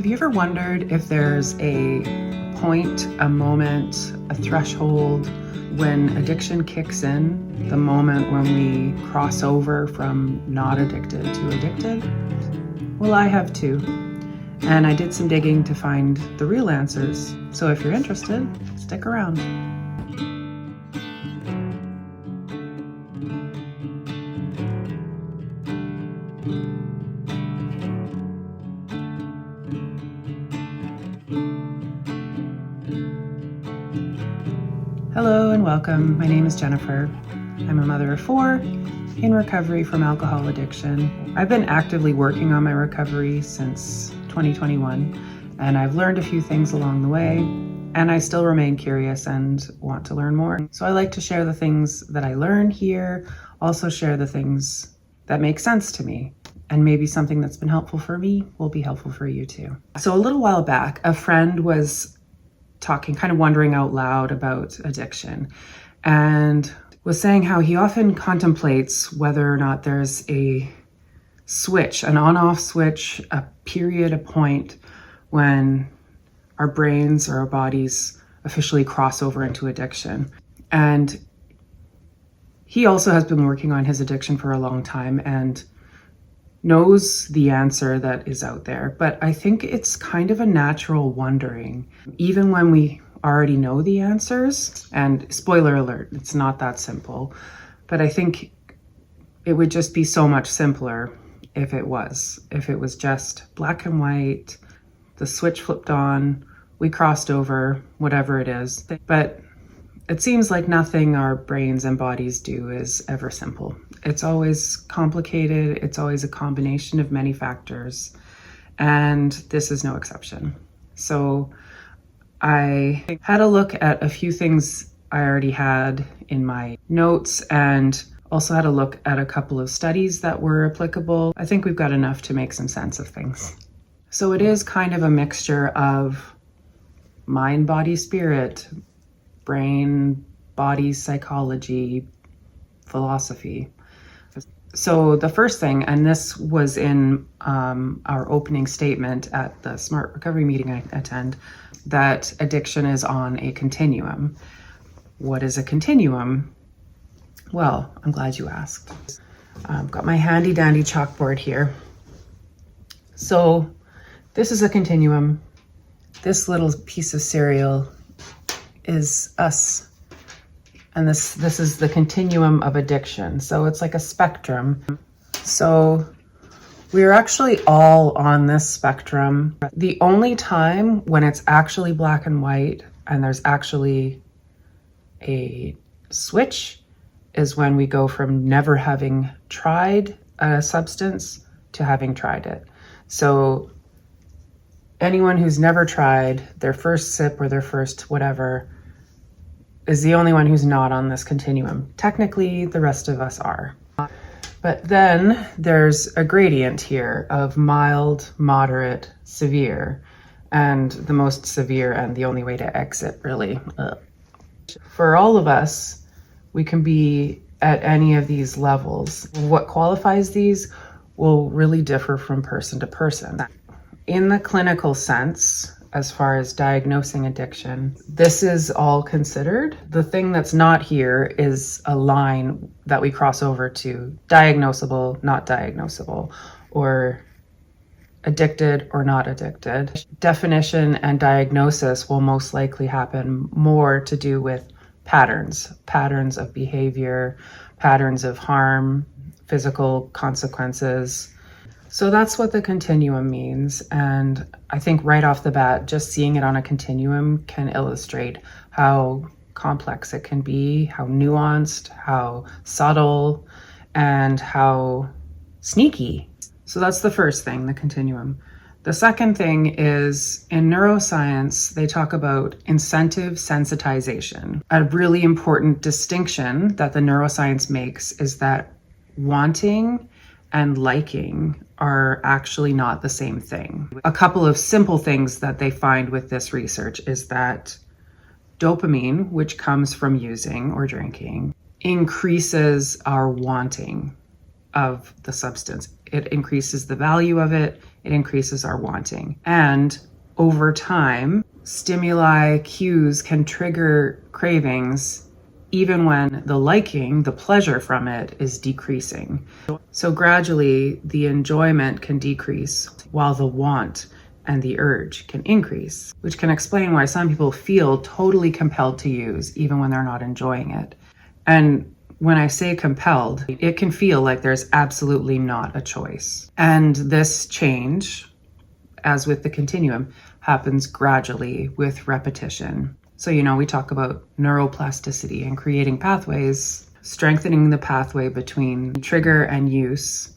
Have you ever wondered if there's a point, a moment, a threshold when addiction kicks in, the moment when we cross over from not addicted to addicted? Well, I have too. And I did some digging to find the real answers. So if you're interested, stick around. Hello and welcome. My name is Jennifer. I'm a mother of 4 in recovery from alcohol addiction. I've been actively working on my recovery since 2021, and I've learned a few things along the way, and I still remain curious and want to learn more. So I like to share the things that I learn here, also share the things that make sense to me, and maybe something that's been helpful for me will be helpful for you too. So a little while back, a friend was talking, kind of wondering out loud about addiction, and was saying how he often contemplates whether or not there's a switch, an on-off switch, a period, a point when our brains or our bodies officially cross over into addiction. And he also has been working on his addiction for a long time and knows the answer that is out there. But I think it's kind of a natural wondering, even when we already know the answers. And spoiler alert, it's not that simple. But I think it would just be so much simpler if it was just black and white, the switch flipped on, we crossed over, whatever it is. But it seems like nothing our brains and bodies do is ever simple. It's always complicated. It's always a combination of many factors. And this is no exception. So I had a look at a few things I already had in my notes and also had a look at a couple of studies that were applicable. I think we've got enough to make some sense of things. So it is kind of a mixture of mind, body, spirit, brain, body, psychology, philosophy. So the first thing, and this was in our opening statement at the Smart Recovery meeting I attend, that addiction is on a continuum. What is a continuum? Well, I'm glad you asked. I've got my handy dandy chalkboard here. So this is a continuum. This little piece of cereal is us. And this is the continuum of addiction. So it's like a spectrum. So we're actually all on this spectrum. The only time when it's actually black and white and there's actually a switch is when we go from never having tried a substance to having tried it. So anyone who's never tried their first sip or their first whatever is the only one who's not on this continuum. Technically, the rest of us are. But then there's a gradient here of mild, moderate, severe, and the most severe and the only way to exit, really. For all of us, we can be at any of these levels. What qualifies these will really differ from person to person. In the clinical sense, as far as diagnosing addiction, this is all considered. The thing that's not here is a line that we cross over to diagnosable, not diagnosable, or addicted or not addicted. Definition and diagnosis will most likely happen more to do with patterns of behavior, patterns of harm, physical consequences. So that's what the continuum means. And I think right off the bat, just seeing it on a continuum can illustrate how complex it can be, how nuanced, how subtle, and how sneaky. So that's the first thing, the continuum. The second thing is in neuroscience, they talk about incentive-sensitization. A really important distinction that the neuroscience makes is that wanting and liking are actually not the same thing. A couple of simple things that they find with this research is that dopamine, which comes from using or drinking, increases our wanting of the substance. It increases the value of it. it increases our wanting. And over time, stimuli, cues can trigger cravings even when the liking, the pleasure from it, is decreasing. So gradually, the enjoyment can decrease while the want and the urge can increase, which can explain why some people feel totally compelled to use even when they're not enjoying it. And when I say compelled, it can feel like there's absolutely not a choice. And this change, as with the continuum, happens gradually with repetition. So, we talk about neuroplasticity and creating pathways. Strengthening the pathway between trigger and use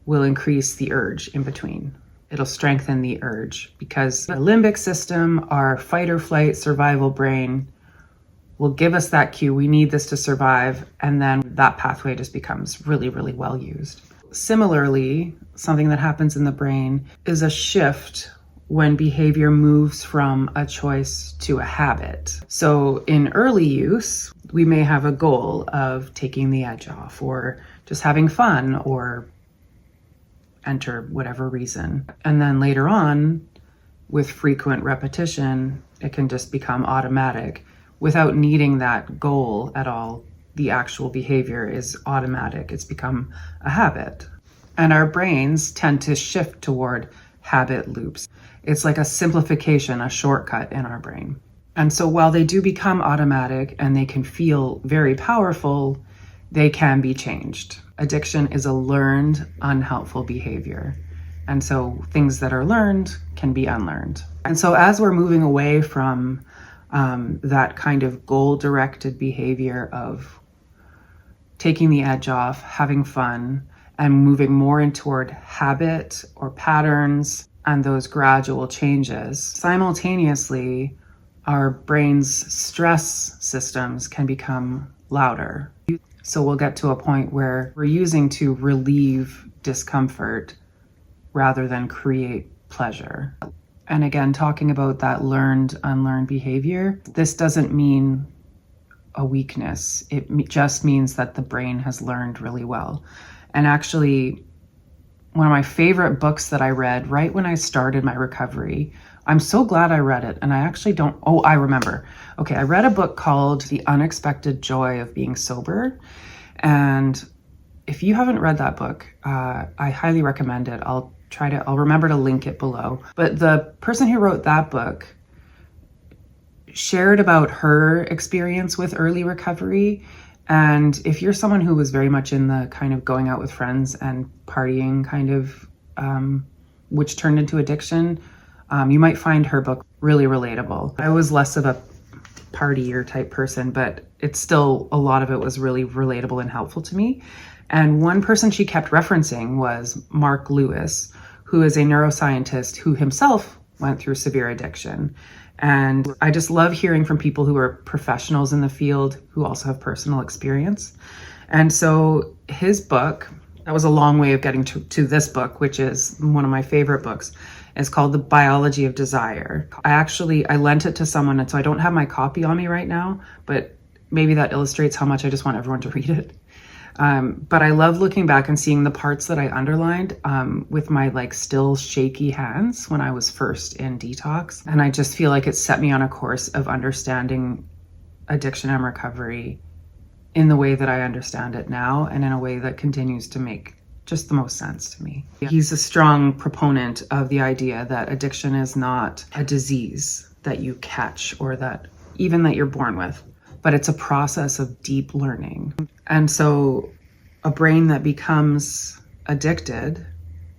will increase the urge in between. It'll strengthen the urge because the limbic system, our fight or flight survival brain, will give us that cue. We need this to survive. And then that pathway just becomes really, really well used. Similarly, something that happens in the brain is a shift when behavior moves from a choice to a habit. So in early use, we may have a goal of taking the edge off or just having fun or enter whatever reason. And then later on, with frequent repetition, it can just become automatic without needing that goal at all. The actual behavior is automatic. It's become a habit. And our brains tend to shift toward habit loops. It's like a simplification, a shortcut in our brain. And so while they do become automatic and they can feel very powerful, they can be changed. Addiction is a learned, unhelpful behavior. And so things that are learned can be unlearned. And so as we're moving away from that kind of goal-directed behavior of taking the edge off, having fun, and moving more in toward habit or patterns and those gradual changes, simultaneously, our brain's stress systems can become louder. So we'll get to a point where we're using to relieve discomfort rather than create pleasure. And again, talking about that learned, unlearned behavior, this doesn't mean a weakness. It just means that the brain has learned really well. And actually, one of my favorite books that I read right when I started my recovery, I'm so glad I read it. And I actually I remember. Okay, I read a book called The Unexpected Joy of Being Sober. And if you haven't read that book, I highly recommend it. I'll remember to link it below. But the person who wrote that book shared about her experience with early recovery. And if you're someone who was very much in the kind of going out with friends and partying kind of, which turned into addiction, you might find her book really relatable. I was less of a partier type person, but it's still, a lot of it was really relatable and helpful to me. And one person she kept referencing was Mark Lewis, who is a neuroscientist who himself went through severe addiction. And I just love hearing from people who are professionals in the field who also have personal experience. And so his book, that was a long way of getting to this book, which is one of my favorite books. It's called The Biology of Desire. I lent it to someone, and so I don't have my copy on me right now, but maybe that illustrates how much I just want everyone to read it. But I love looking back and seeing the parts that I underlined with my still shaky hands when I was first in detox. And I just feel like it set me on a course of understanding addiction and recovery in the way that I understand it now, and in a way that continues to make just the most sense to me. He's a strong proponent of the idea that addiction is not a disease that you catch or that you're born with, but it's a process of deep learning. And so a brain that becomes addicted,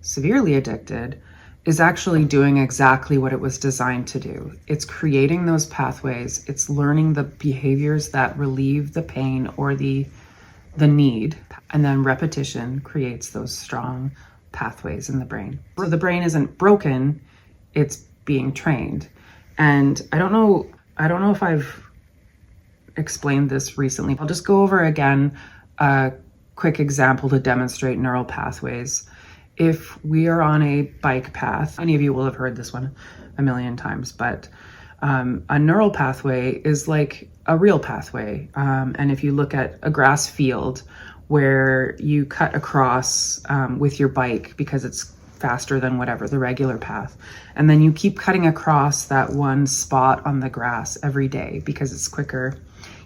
severely addicted, is actually doing exactly what it was designed to do. It's creating those pathways. It's learning the behaviors that relieve the pain or the need. And then repetition creates those strong pathways in the brain. So the brain isn't broken, it's being trained. And I don't know if I've explained this recently. I'll just go over again a quick example to demonstrate neural pathways. If we are on a bike path, any of you will have heard this one a million times, but a neural pathway is like a real pathway. And if you look at a grass field where you cut across with your bike because it's faster than whatever, the regular path. And then you keep cutting across that one spot on the grass every day because it's quicker.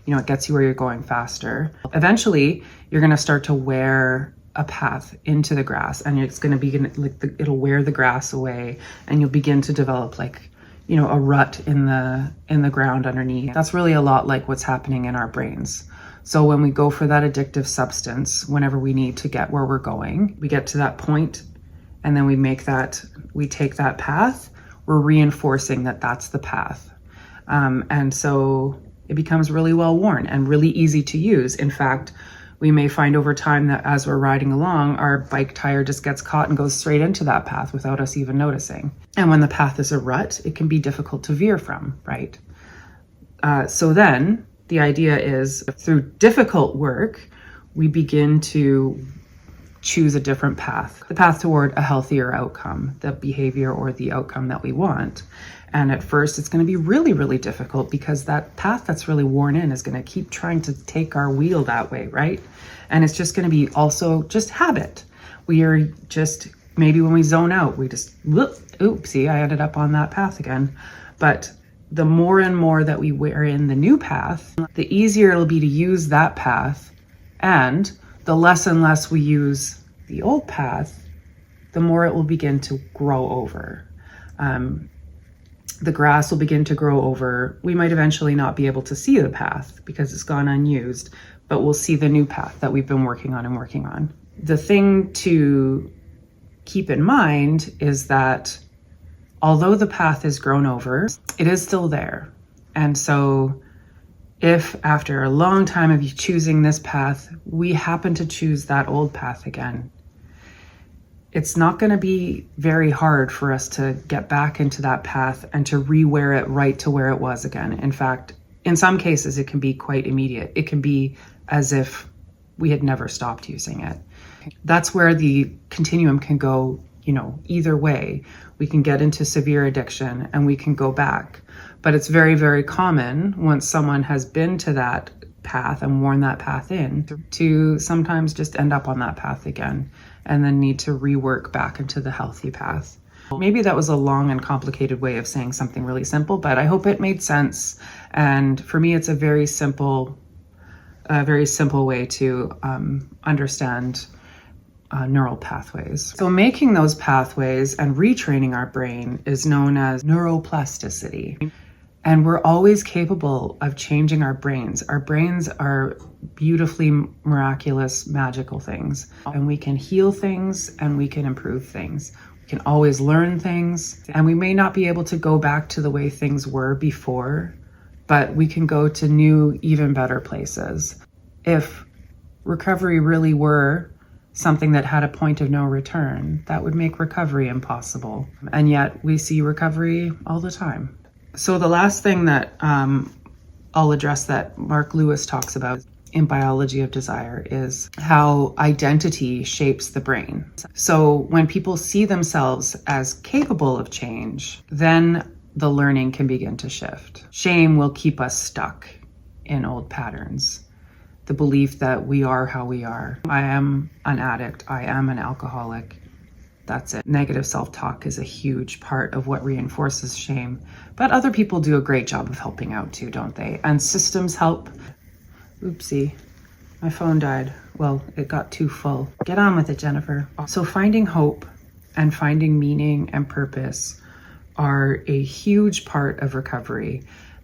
You know, it gets you where you're going faster. Eventually, you're going to start to wear a path into the grass, and it's going to begin, like, it'll wear the grass away, and you'll begin to develop, like, you know, a rut in the ground underneath. That's really a lot like what's happening in our brains. So when we go for that addictive substance, whenever we need to get where we're going, we get to that point, and then we take that path, we're reinforcing that that's the path. And so it becomes really well worn and really easy to use. In fact, we may find over time that as we're riding along, our bike tire just gets caught and goes straight into that path without us even noticing. And when the path is a rut, it can be difficult to veer from, right? So then the idea is, through difficult work, we begin to choose a different path, the path toward a healthier outcome, the behavior or the outcome that we want. And at first it's going to be really, really difficult because that path that's really worn in is going to keep trying to take our wheel that way, right? And it's just going to be also just habit. We are just, maybe when we zone out, we just, oopsie, I ended up on that path again. But the more and more that we wear in the new path, the easier it'll be to use that path. And the less and less we use the old path, the more it will begin to grow over. The grass will begin to grow over. We might eventually not be able to see the path because it's gone unused, but we'll see the new path that we've been working on. The thing to keep in mind is that although the path is grown over, it is still there. And so if after a long time of you choosing this path, we happen to choose that old path again, it's not going to be very hard for us to get back into that path and to re-wear it right to where it was again. In fact, in some cases, it can be quite immediate. It can be as if we had never stopped using it. That's where the continuum can go, you know, either way. We can get into severe addiction and we can go back. But it's very, very common once someone has been to that path and worn that path in to sometimes just end up on that path again and then need to rework back into the healthy path. Maybe that was a long and complicated way of saying something really simple, but I hope it made sense. And for me, it's a very simple way to understand neural pathways. So making those pathways and retraining our brain is known as neuroplasticity. And we're always capable of changing our brains. Our brains are beautifully miraculous, magical things. And we can heal things and we can improve things. We can always learn things. And we may not be able to go back to the way things were before, but we can go to new, even better places. If recovery really were something that had a point of no return, that would make recovery impossible. And yet we see recovery all the time. So the last thing that I'll address that Mark Lewis talks about in Biology of Desire is how identity shapes the brain. So when people see themselves as capable of change, then the learning can begin to shift. Shame will keep us stuck in old patterns. The belief that we are how we are. I am an addict. I am an alcoholic. That's it. Negative self-talk is a huge part of what reinforces shame, but other people do a great job of helping out too, don't they? And systems help. Oopsie, my phone died. Well, it got too full. Get on with it, Jennifer. So finding hope and finding meaning and purpose are a huge part of recovery,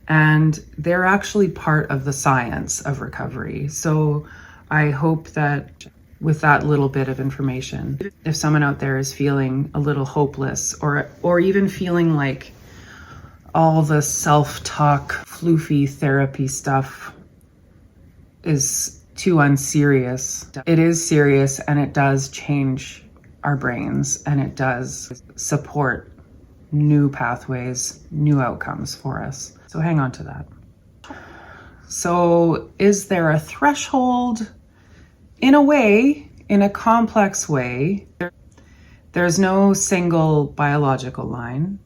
and they're actually part of the science of recovery. So I hope that with that little bit of information, if someone out there is feeling a little hopeless or even feeling like all the self-talk, floofy therapy stuff is too unserious, it is serious and it does change our brains and it does support new pathways, new outcomes for us. So hang on to that. So is there a threshold? In a way, in a complex way, there's no single biological line,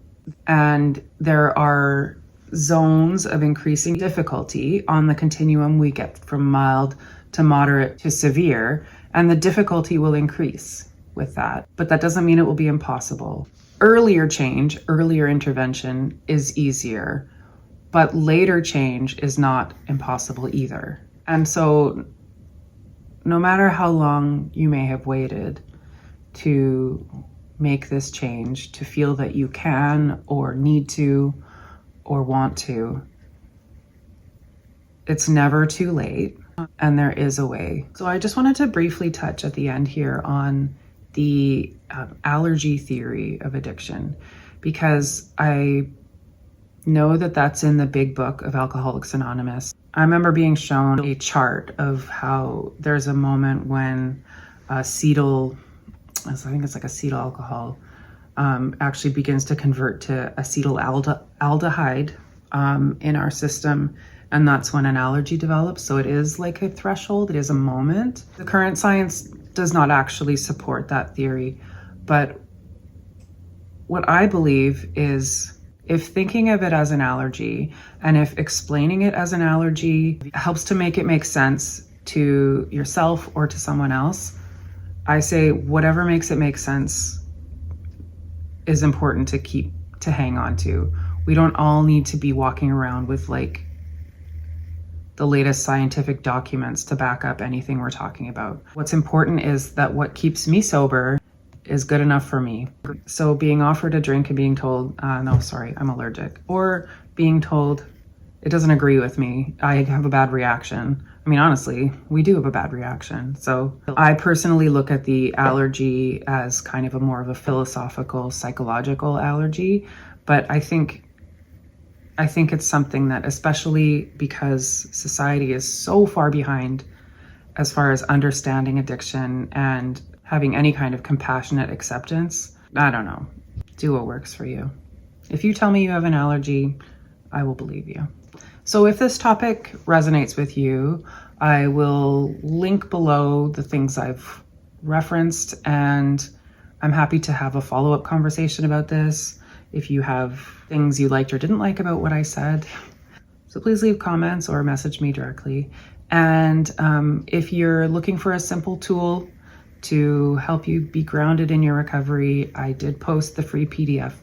and there are zones of increasing difficulty on the continuum. We get from mild to moderate to severe, and the difficulty will increase with that, but that doesn't mean it will be impossible. Earlier change, earlier intervention is easier, but later change is not impossible either. And so no matter how long you may have waited to make this change, to feel that you can or need to or want to, it's never too late, and there is a way. So I just wanted to briefly touch at the end here on the allergy theory of addiction, because I know that that's in the big book of Alcoholics Anonymous. I remember being shown a chart of how there's a moment when acetyl, I think it's like acetyl alcohol, actually begins to convert to acetylaldehyde in our system. And that's when an allergy develops. So it is like a threshold, it is a moment. The current science does not actually support that theory. But what I believe is, if thinking of it as an allergy and if explaining it as an allergy helps to make it make sense to yourself or to someone else, I say whatever makes it make sense is important to hang on to. We don't all need to be walking around with like the latest scientific documents to back up anything we're talking about. What's important is that what keeps me sober is good enough for me. So being offered a drink and being told, no, sorry, I'm allergic, or being told it doesn't agree with me, I have a bad reaction. I mean, honestly, we do have a bad reaction. So I personally look at the allergy as kind of more of a philosophical, psychological allergy, but I think it's something that, especially because society is so far behind as far as understanding addiction and having any kind of compassionate acceptance, I don't know, do what works for you. If you tell me you have an allergy, I will believe you. So if this topic resonates with you, I will link below the things I've referenced, and I'm happy to have a follow-up conversation about this. If you have things you liked or didn't like about what I said, so please leave comments or message me directly. And if you're looking for a simple tool to help you be grounded in your recovery, I did post the free PDF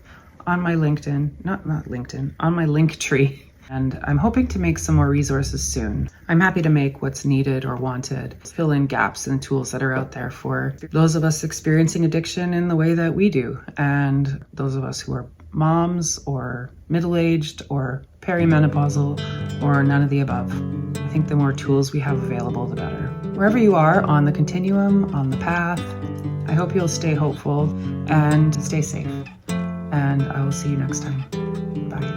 on my LinkedIn, not LinkedIn, on my Linktree. And I'm hoping to make some more resources soon. I'm happy to make what's needed or wanted, fill in gaps in tools that are out there for those of us experiencing addiction in the way that we do, and those of us who are moms or middle-aged or perimenopausal or none of the above. I think the more tools we have available, the better. Wherever you are on the continuum, on the path, I hope you'll stay hopeful and stay safe. And I will see you next time. Bye.